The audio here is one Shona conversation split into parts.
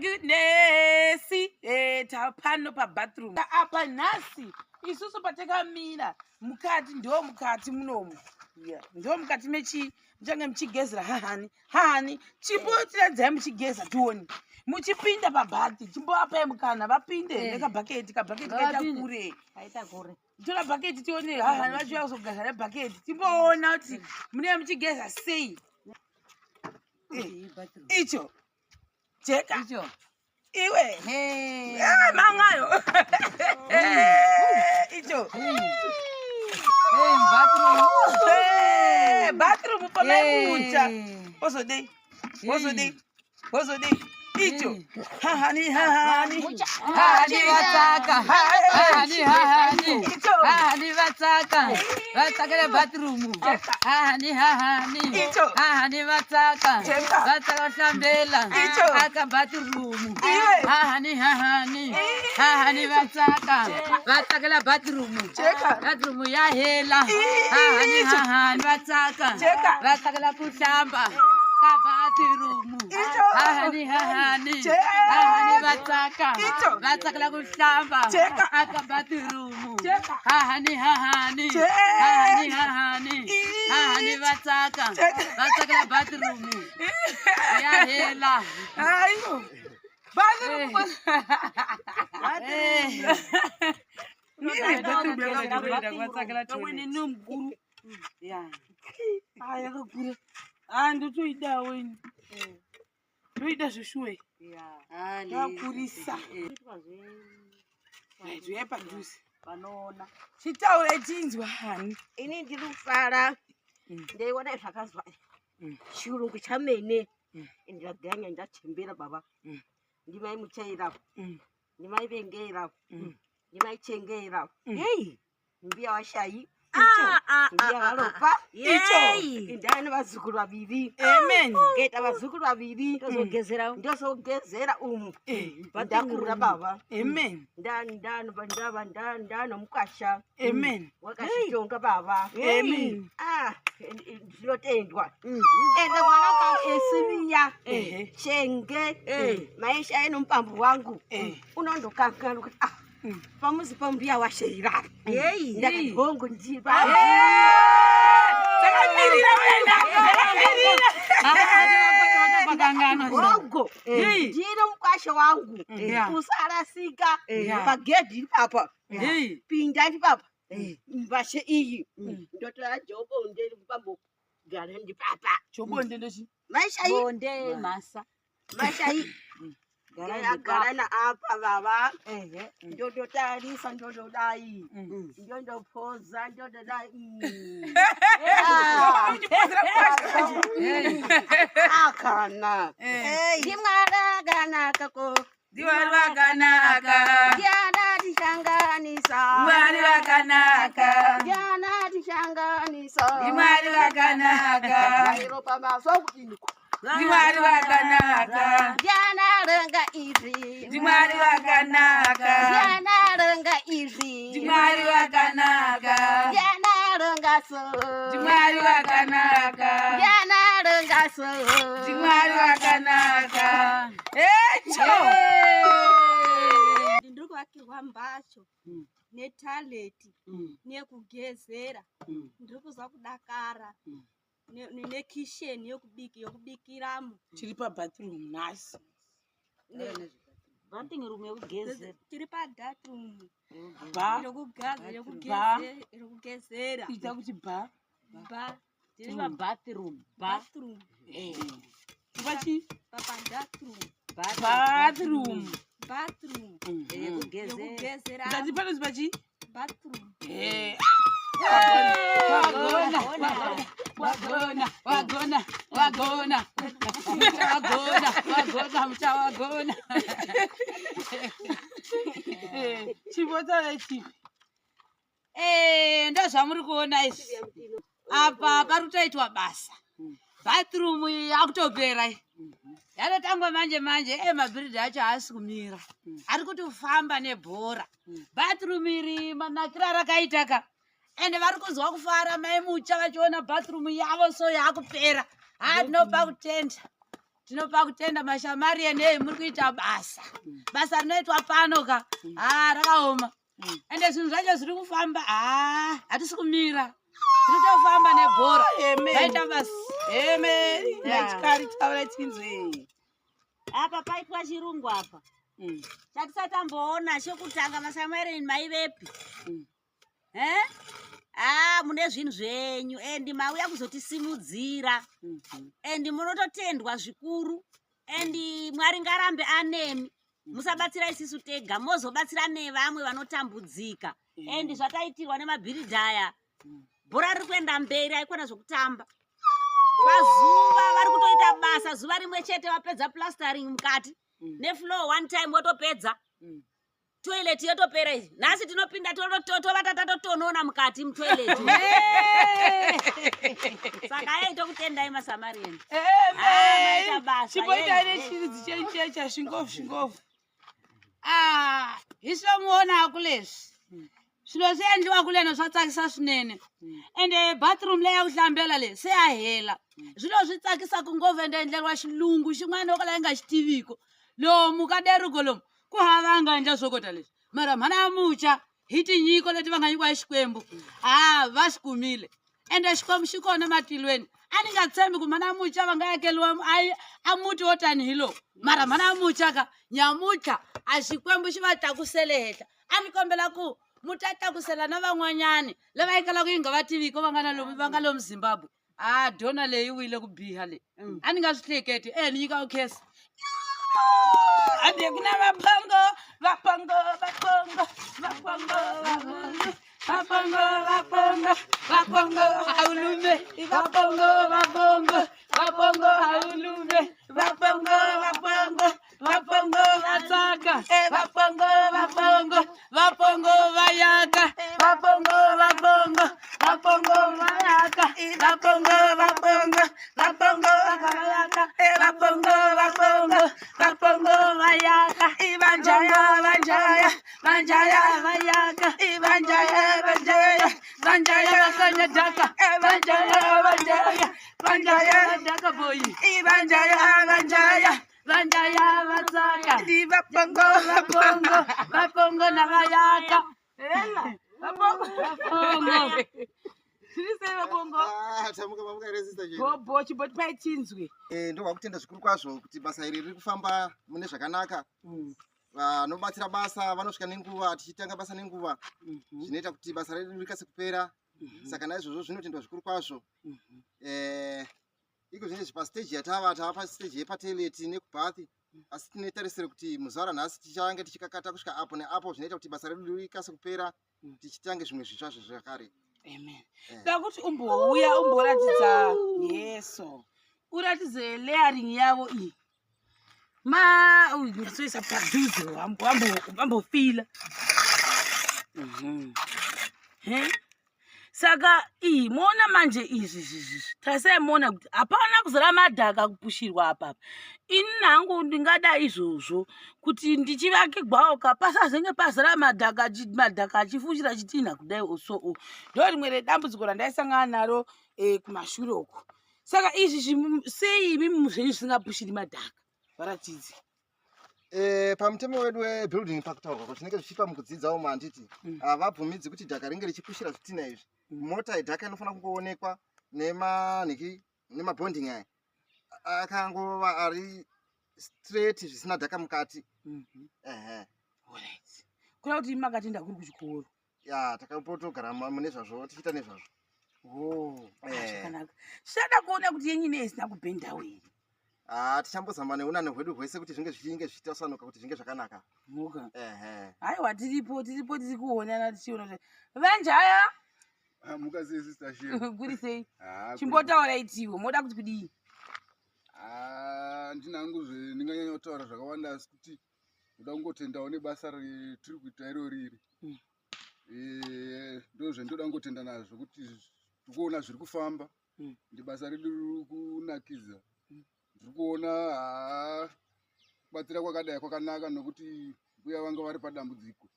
goodness. Tapano pa bathroom. Apa nasi. Isusu patakamira. Mukati ndo mukati munomu. Ndo mukati mechi njange mchigezera hahani. Chipotira dzai mchigeza tuoni. Muchipinda pabhati chimboapa mukana vapinde nekabhaketi kaita kure. Tora bhaketi tione hahani vachiuya kuzogeza nebhaketi. Timboona kuti mune muchigeza sei. Icho. Cheka. Icho. Iwe. Mangayo. Icho. Bathroom pa MaiMucha. Oso dei. Icho. Hahani. Hahani vataka. Hahani vataka. Vataka bathroom. Hahani. Icho. Hahani vataka. Vataka shambela. Icho. Aka bathroom. Hahani. Hahani vataka. Vataka bathroom. Bathroom ya hela. Hahani vataka. Vataka kushamba. Bathroom. Hahani vataka. Vataka kushamba. Aka bathroom. Hahani vataka. Vataka bathroom. Ya hela. Ayo. Bathroom. Ando tuida weni. Tuida shushuwe. Kurisa. Tuyepa juice. Banona. Chitaure chinzwa hani. Ini ndinofara. Ndeiona zvakazwa. Chirungu chamene. Ndaganya ndachembera baba. NdiMaiMuchaira. NdiMaiVengera. NdiMaiChengera. Hey. Mbia washayi. Mbia walopa. Icho. Ndani vazukuru vaviri. Amen. Ngeta vazukuru vaviri. Ndozogezera umu. Ndakura baba. Amen. Ndani mukasha. Amen. Wakashitonga baba. Amen. Zvinotendwa. Ende mwanaka esiviya. Chenge. Maisha eno mupambu wangu. Unondokakana kuti pamuzi pambuya washeira. Ndakabongo ndiba. Bongo. Ndine mukasha wangu. Usarasika. Pagedhi papa. Pinda papa. Mbashe iyi. Ndotora jobonde mupambo gare ndi papa. Jobonde ndochi. Maisha iyi. Bonde masa. Maisha iyi. Garana apa baba. Ndodotarisa ndododai. Ndodophoza ndododai. Akana. Dimara ganaka ko. Diwara ganaka. Diana dishanganisa. Diwara ganaka. Diana dishanganisa. Diwara ganaka. Europa masoku. Diwara ganaka. Diana renga izi. Diwara ganaka. Diana renga izi. Diwara ganaka. Diana renga so. Diwara ganaka. Diana renga so. Diwara ganaka. Echo. Ndiri kuvakirwa mbatso netaleti nekugezera. Ndiri kuzwa kudakara nekisheni yokubikiramo. Chiri pabathroom nasi. Bathing room yokugezera. Tiri pabathroom. Ba. Yokugezera. Ita kuti ba. Tiri pabathroom. Bathroom. Bachi. Bathroom. Yokugezera. Ndati pano zibachi. Bathroom. Wagona. Mchawagona. Chivota ichi. Ndo zvamuri kuona izvi. Apa parutaitwa basa. Bathroom yakutopera. Yanotangwa manje mabhiridhi acho haasi kumira. Ari kutofamba nebhora. Bathroom iri manakira rakaitaka. Ende vari kuzwa kufara MaiMucha vachiona bathroom yavo so yakupera. Ndinopa kutenda. tinopa kutenda mashamari enei muri kuita basa rinoitwa pano ka rakaoma ende zvinhu zvacho zviri kufamba hatisi kumira tirikufamba nebhora aita basa taura tinzwe apa paitwa chirungu apa chatisatamboona chekutanga masamueri maivepi mune zvinhu zvenyu endi mauya kuzotisimudzira endi munototendwa zvikuru endi Mwari ngarambe anemi musabatsira isisu tega mozobatsira nevamwe vanotambudzika endi zvataitirwa nemabhiridhaya bhora riri kuenda mberi aikona zvokutamba pazuva vari kutoita basa zuva rimwe chete vapedza plastering mukati nefloor one time wotopedza toilet yotopera izvi nhasi tinopinda tovata tatotonona mukati mutoilet saka aita kutendai masamarieni maita basa chipoita nechiridzi chechecha svingofu hisvomuona akulezvi zvilo zviendliwa kuleno zvatsakisa swinene ende bathroom leya kuhlambela le se yahela zvilo zvitsakisa kungovhendaendleriwa xilungu xin'wana o kala yi nga xi tiviko lomu ka deriko lomu ku hava nga endla swo kota leswi mara mhana ya mucha hi tinyiko leti va nga nyikiwa hi xikwembu va swi kumile ende xikwembu xi kona matilweni a ni nga tshembi ku mhana ya mucha va nga akeliwa a muti wo tanihi lowu mara mhana ya mucha ka nyamutlha a xikwembu xi va tlakusele henhla a ni kombela ku mutatakusela na van'wanyani lava yi kalaka yi nga va tiviko va nga lomu Zimbabwe dona leyi wile ku biha le a ni nga swi hleketi ni nyika ukhesi ande kuna vapongo haulume vapongo vatsaka vapongo vayaka vapongo vayaka vapongo vayaka vanjaya vayaka vanjaya vakanya dhaka vanjaya dhaka boy vanjaya vatsaka vapongo na vayaka chiboti paitsinzwe ndobva kutenda zvikuru kwazvo kuti basa iri riri kufamba mune zvakanaka vanobatsira basa vanosvika nenguva tichitanga basa nenguva zvinoita kuti basa redu rikase kupera saka naizvozvo zvinotendwa zvikuru kwazvo iko zvinezvi pastage yatava pastage yepateleti nekubathi asi tinotarisira kuti muzuva ranhasi tichange tichikakata kusvika apo neapo zvinoita kuti basa redu rikase kupera tichitange zvimwe zvitsvazvo zvakare. Amen. Dakuti umbouya umboratidza Yesu. Uratidze layering yavo iyi. Ndisoisa padhuze wambofila. Saka mona manje izvi tasemona kuti hapana kuzara madhaka kupushirwa apa. Ini nangu ndingada izvozvo kuti ndichivakigwawo pasazenge pazara madhaka achifushira chitina kudai so ndo rimwe redambudziko randaisangana naro kumashure uko. Saka izvi sei imi zvenyu zvisingapushiri madhaka varatidzi? Pamutemo wedu webuilding pakutaurwa kuti zvinenge zvichipa mukudzidzawo manditi havabvumidzi kuti dhaka ringe richipushira zvitina izvi. Mota yedhaka inofanira kungoonekwa nemabonding aya akangova ari straight zvisina dhaka mukati. Kuna kuti makatenda kuri kuchikoro takapotogara mune zvazvo tichiita nezvazvo. Zvakanaka. Zvichada kuona kuti yenyu neisina kubhendawo here. Tichambozama neunano hwedu hwese kuti zvinge zvichinge zvichitasanuka kuti zvinge zvakanaka. Haiwa tiripo tiri kuonana tichiona vanjaya mukazii sister Shiro. Kuri sei? Chimbotaura itiwo moda kuti kudii? Ndinangu ndinganyanya kutaura zvakawanda asi kuti ndoda kungotendawo nebasa retiri kuita iro riri. Ndo zvendoda kungotenda nazvo kuti tikuona zviri kufamba. Ndi basa redu riri kunakidza. Ndiri kuona kubatsira kwakadai kwakanaka nokuti uya vanga vari padambudziko.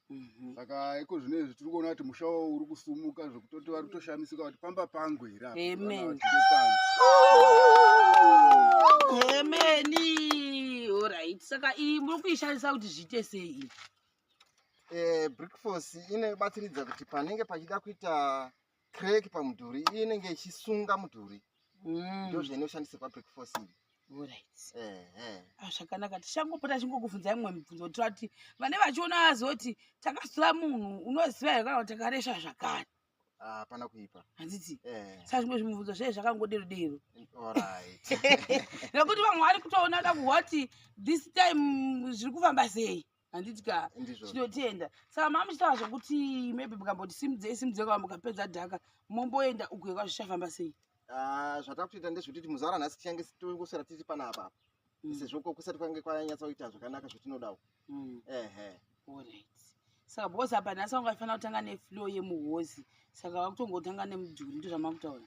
Saka iko zvinezvi tiri kuona kuti musha wavo uri kusumuka zvekutoti vari kutoshamisika kuti pamba pangu here apa. Amen. Vana Ameni. Alright. Saka iyi muri kuishandisa kuti zviite sei? Brickforce inobatsiridza kuti panenge pachida kuita crack pamudhuri inenge ichisunga mudhuri. Ndo zvainoshandisirwa brickforce iyi. Alright. Zvakanaka. Tichangopota chingokubvunza imwe mibvunzo kuitira kuti vane vachiona vazoti takasura munhu unoziva here kana kuti takaresha zvakare. Hapana kuipa. Handiti? Saka zvimwe zvimibvunzo zvee zvakangodero-dero. Alright. Nekuti vamwe vari kutoona kuti this time zviri kufamba sei. Handiti ka chinotenda. Saka mamuchitaura zvokuti maybe mukamboti simudzei kwava mukapedza dhaka momboenda uku kwazvichafamba sei. Zvatakutoita ndezvekuti muzara nhasi tichange tongoswera tiri panapa. Sezvo kusati kwange kwanyatsa kuita zvakanaka zvatinodawo. Alright. Saka bhosi apa nhasi vangafanira kutanga neflow yemuhozi. Saka vakutongotanga nemudhuri ndo zvamakutaura.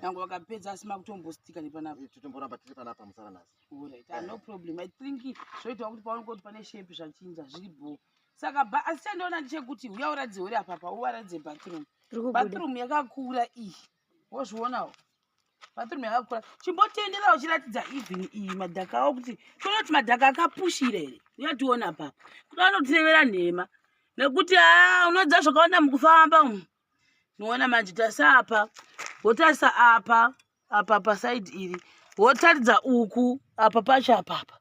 Nange vakapedza asi makutombostika nepanapa. Totomboramba tiri panapa muzara nhasi. Alright. No problem. I think zvoitawo kuti paoneka kuti pane shape zvachinja zviri bho. Saka asi chandiona ndechekuti uya uradze uri apa uwaradze bathroom. Bathroom yakakura iyi. Wozvionawo. Bathroom yakakura. Chimbotendera uchiratidza even iyi madhaka awo kuti toona kuti madhaka akapushira here. Uyationa apa. Kuti anotirevera nhema. Nekuti unodzidza zvakawanda mukufamba umu. Unoona manje tasapa. Wotarisa apa paside iri. Wotaridza uku apa pacho apapa.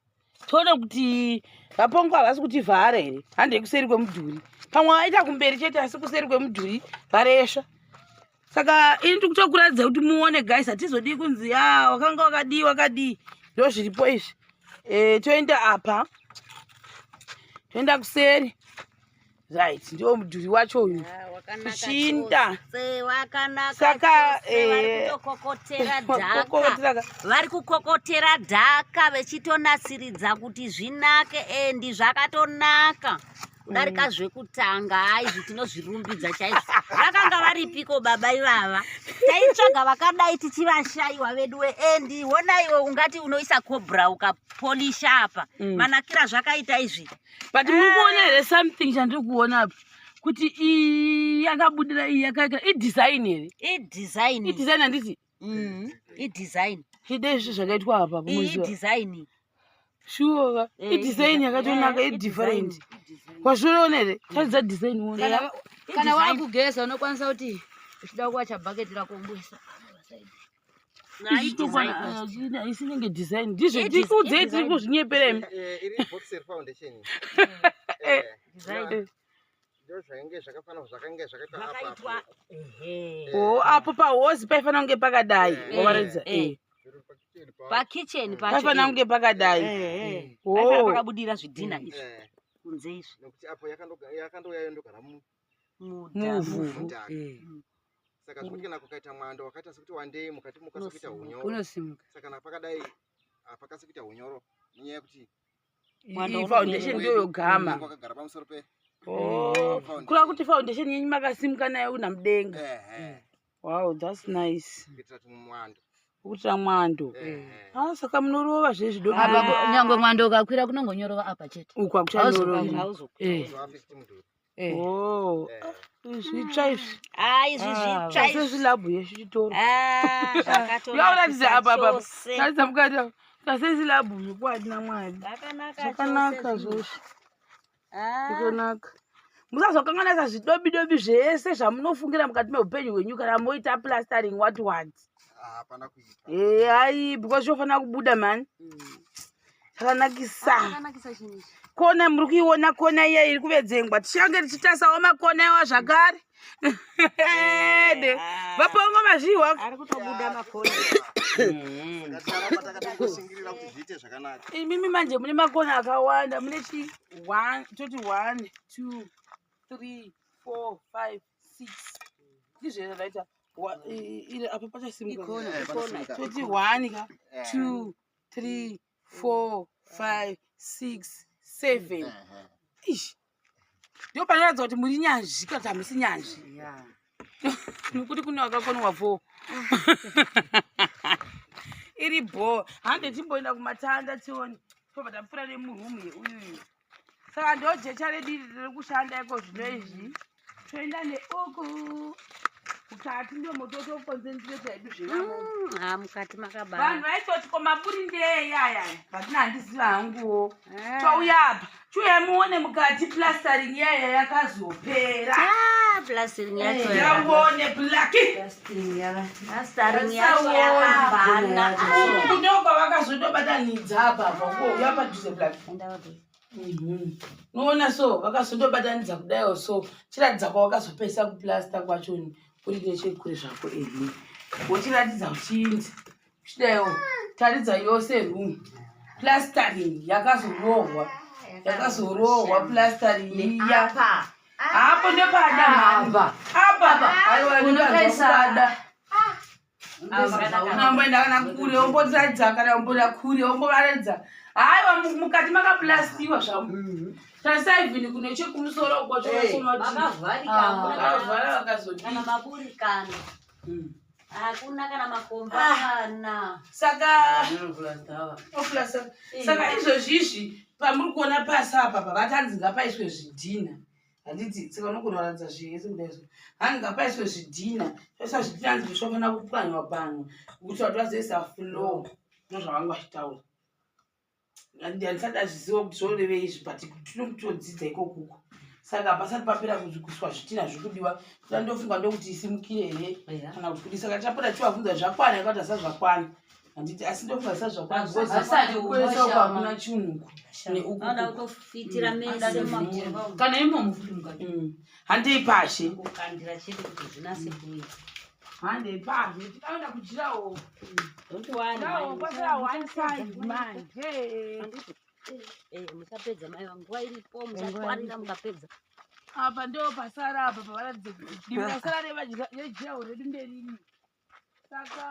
Toona kuti vapongo havasi kutivhara here. Hande kuseri kwemudhuri. Pamwe vaita kumberi chete asi kuseri kwemudhuri varesha. Saka ini tikutokuradza kuti muone guys hatizodii kunzi wakanga wakadii. Ndo zviripo izvi. Toenda apa. Toenda kuseri. Right, ndio mudhuri wacho uyu. Kushinda. Saka vari kukokotera dhaka vechitonasiridza kuti zvinake endi zvakatonaka. Kudarika zvekutanga izvi tinozvirumbidza chaizvo. Vakanga varipiko baba ivava. Taitsvaga vakadai tichivashayiwa vedu endi wona iwe ungati unoisa cobra ukapolisha apa. Manakira zvakaita izvi. But muri kuona here something chandiri kuona apa kuti iyi yakabudira iyi yakaita design here. Design handiti? Design. Chidezvi zvakaitwa apa design. Sure. Design yakatonaka different. Kwazviona here? Taridza design wona. Kana wakugeza unokwanisa kuti uchida kuwacha bucket rako umbwisa. Isinenge design. Ndizvo tikuudze tiri kuzvinyeperemi. Iri boxer foundation. Design. Ndo zvainge zvakafanana zvakange zvakaitwa Zvakaitwa. Apo pahosi paifanira kunge pakadai. Wawaridza. Pakitchen Paifanira kunge pakadai. pakabudira zvidhina izvi. Kunze izvi. Nekuti apo yakandouya yondogara muvhu. Saka zvekuti kana kukaita mwando wakaita sekuti wandei mukati mukasekuita hunyoro. Kunosimuka. Saka napakadai apakasekuita hunyoro nenyaya yekuti foundation ndiyo yogama. Wakagara pamusoro pe. Kura kuti foundation yenyu makasimuka nayo una mudenga. Wow, that's nice. Kuitira mwando. Kuitira mwando. Saka munorova zvezvidoko. Nyangwe mwando ukakwira kunongonyorova apa chete. Uku akuchanyorova. Zvitsva izvi. Izvi zvitsva izvi. Sezvilabhu yezvitoro. Zvakatonaka. Apa. Taridza mukati. Sezvilabhu zvokuati naMwari. Zvakanaka zvose. Zvakanaka. Musazokanganisa zvidobi zvese zvamunofungira mukati meupenyu hwenyu kana moita plastering what. Hapana kuipa. Hai, because zvofanira kubuda man. Zvakanakisa. Zvakanakisa chinyi. Kona muri kuiona kona iya iri kuvedzengwa. Tichange tichitasawo makona iwa zvakare. Vapongo mazviwa. Ari kutobuda makona. Imimi manje mune makona akawanda. Mune 1, 2, 3, 4, 5, 6. Ndizvo zvaita. Iri apa pachasimuka. 1 ka 2, 3, 4, 5, 6, 7. Ish. Ndio panoratidza kuti muri nyanzvi kana kuti hamusi nyanzvi. Nekuti kune wakakonwa 4. Iri bho. Hande timboenda kumatanda tione. Tobva tapfuura nemurumu yeuyu. saka ndojecha redu riri kushanda iko zvino izvi toenda neuku mukati ndomototokonzentreta edu zvevamo mukati makaba vanhu vaitoti ko maburi ndei aya patina handiziva hanguwo touya apa chiuya muone mukati plastering yaya yakazopera plastering yacho yaone blaki plastering yacho yakambana kundoka vakazondobatanidza apa vakouya padhuze blaki noona so vakazondobatanidza kudaiwo so chiratidza kwavakazopesa kuplasta kwachoni uri nechekure zvako ehe wochiratidza kuchinzi chidaiwo taridza yose room plastering yakazorohwa plastering iya hapo ndopada mhamba apa unokaisada unamboenda kana kure ombotiradza kana omboda kure ombovaradza haiwa mukati makaplastiwa zvamo tasaivhini kuno chekumusoro ukochoavhara vakazodii hakuna kana makomba kana saka izvozvizvi pamuri kuona pasi apa pavatanzi ngapaiswe zvidhina handiti saka unokunoratidza zvihese kudaizvo hani ngapaiswe zvidhina esa zvidhina nzi zvofanira kupwanywa panywa kuti vatu vazoisa flow nozvavanga vachitaura handisati azviziva kuti zvorevei izvi but tinokutodzidza ikokuko saka pasati papera kuiswa zvidhina zvikudiwa toda ndofunga ndokuti isimukire here kana kuti kudi saka tapota chivabvunza zvakwana yakati asazvakwana handiti asi ndofunga zvisazvakwana chiunuku neukufitira mese kana imomo futi mukati handei pashe kukandira chete kuti zvinase kuita handei pashe tikaenda kujirawo kwasara 1 side manje musapedza mai vangu nguva iripo musakwarira mukapedza apa ndo pasara apa pavaratidze kuti divi rasara rejirawo redu nderini saka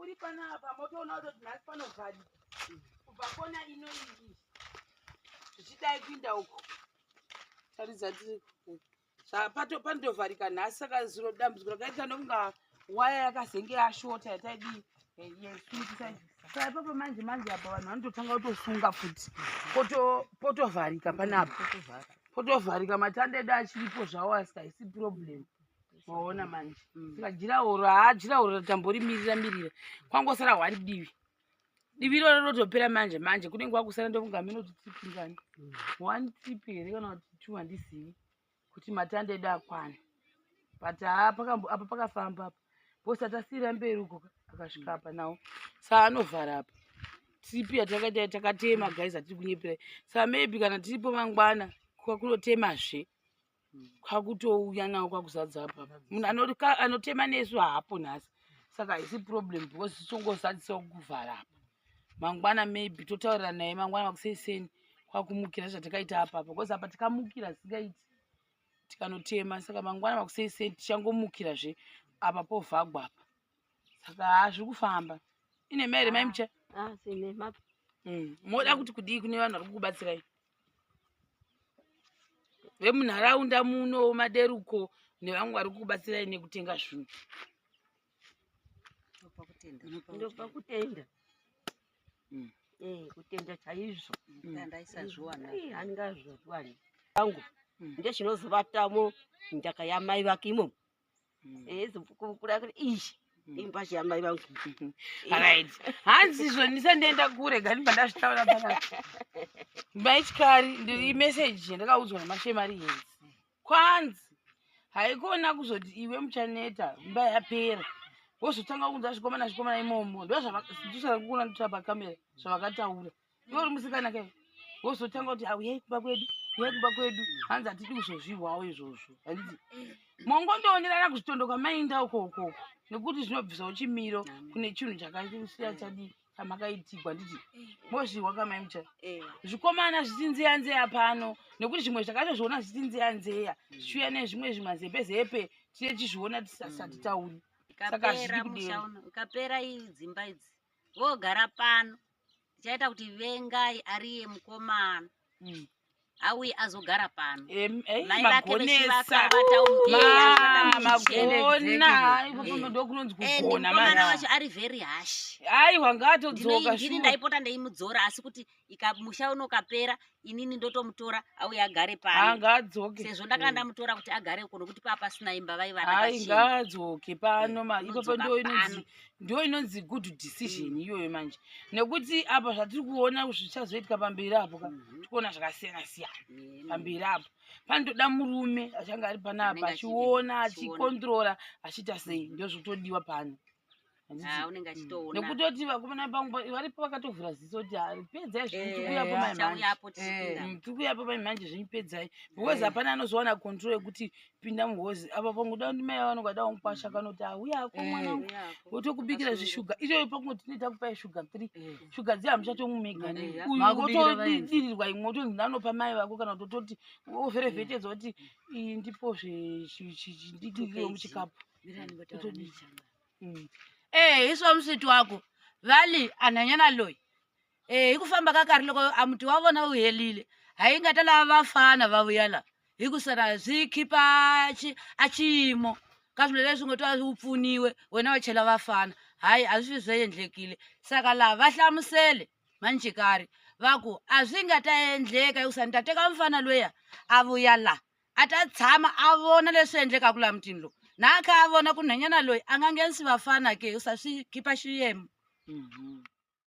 uri panapa motoona kutoti nhasi panovhari kubva kona ino iyi zvichidai kuinda uko taridza tiri panotovharika nhasi saka zuro dambudziko rakaita ndokunga waya yakazenge yashota yataidii yesungisai saka ipapo manje apa vanhu vanototanga kutosunga futi potovharika panapa potovharika matanda edu achiripo zvawo asikaisi problem waona manje saka jiraoro ratamborimirira kwangosara 1 divi iroro rotopera manje kunenge wakusara ndokunga minoti tipi ngani 1 tipi here kana kuti 2 handizivi kuti matanda edu akwana but apa pakafamba apa bhosi atasiyira mberi uko akasvika apa nawo saka anovhara apa tipi yatakaita takatema guys atiri kunyepera saka maybe kana tiripo mangwana kwakunotemazve kwakutouya nawo kwakuzadza apa munhu anotema nesu haapo nhasi saka haisi problem because tichongozadzisa kuvhara apa mangwana maybe totaurira naye mangwana makuseiseni kwakumukira zvatakaita apa because apa tikamukira singaiti tikanotema saka mangwana makuseiseni tichangomukirazve apa povhagwa apa saka zviri kufamba ine maere maimucha moda kuti kudii kune vanhu vari kukubatsirai vemunharaunda muno maderuko nevamwe vari kukubatsirai nekutenga zvinhu ndopa kutenda kutenda chaizvo ndaisazviwana handingazvozviwani angu ndechinozovatamo ndaka yamai vake imomo ezokukura kuti izvi imba yamai vangu right hanzi izvo ndisandienda kure ganimba ndazvitaura panapa maityari imeseji yandakaudzwa namashemari henzi kwanzi haikona kuzoti iwe muchaneta mba yapera wozotanga kunza zvikomana imomo ndozvakuna kutora pakamera zvavakataura iwe uri musikana kai wozotanga kuti uyai kumba kwedu hanzi hatidi kuzozvihwawo izvozvo handiti mongondoonelana kuzvitondoka mainda ukoko nekuti zvinobvisawo chimiro kune chinhu chakasiya chadi chamakaitigwa nditi mozvihwa kamaimucha zvikomana zvichinzeyanzeya pano nekuti zvimwe zvakatozviona zvichinzeyanzeya zvichiuya nezvimwe zvimazepezepe tine chizviona tisati tauri saka zviri kudera ukapera dzimba idzi vogara pano tichaita kuti vengai ariye mukomana auye azogara pano Ei, mai vake vechivaka magona ipapo ndo kunonzi kugona mukomana mana wacho ari very hash aiwa ngatodzoka ndini ndaipota ndeimudzora asi kuti musha uno ukapera inini ndotomutora auye agare pano angadzoke sezvo ndakanga ndamutora kuti agare uko nokuti paa pasina imba vaivana ai pachena ngaadzoke pano ipapo unodzoka ndo inonzi good decision iyoyo manje nekuti apa zvatiri kuona zvichazoitika pamberi apo tikuona zvakasiyana siyana pamberi apo panotoda murume achange ari panapa achiona achikontrora achiita sei ndo zvotodiwa pano unenge achitoona nekutoti vakomana pangu varipo vakatovhura ziso kuti pedzai zvinotikuyapo maimanje maimanje zvinyipedzai because hapana anozowana control yekuti pinda muhozi apa panguda ndi mai vanongada wangukwasha kanoti auyako mwana wotokubikira zvishuga ichoyo pakungoti ndinoita kupai shuga 3 shuga dziya muchatomumega uyu wotodirirwa imwe wotonzi ndanopa mai vako kana kutototi ovherevhetedza kuti iyi ndipo zvidikiriwo muchikapu iswa musiti wako vali anhanyana loyi ikufamba kakari loko amuti wavona uhelile haingatala vafana vavuyala hikusara zvikhipa achiyimo kazvilo leswi ngoti upfuniwe wena wachela vafana hayi azvi zveendlekile saka la vahlamusele manjikari vaku azvingataendleka hikusara ndateka mfana loya avuya la atatshama avona leswi endleka kula mutini lo nakha avona ku nhanyana loyi a nga nghenisi vafana ke hikusara swi khipa xiyemo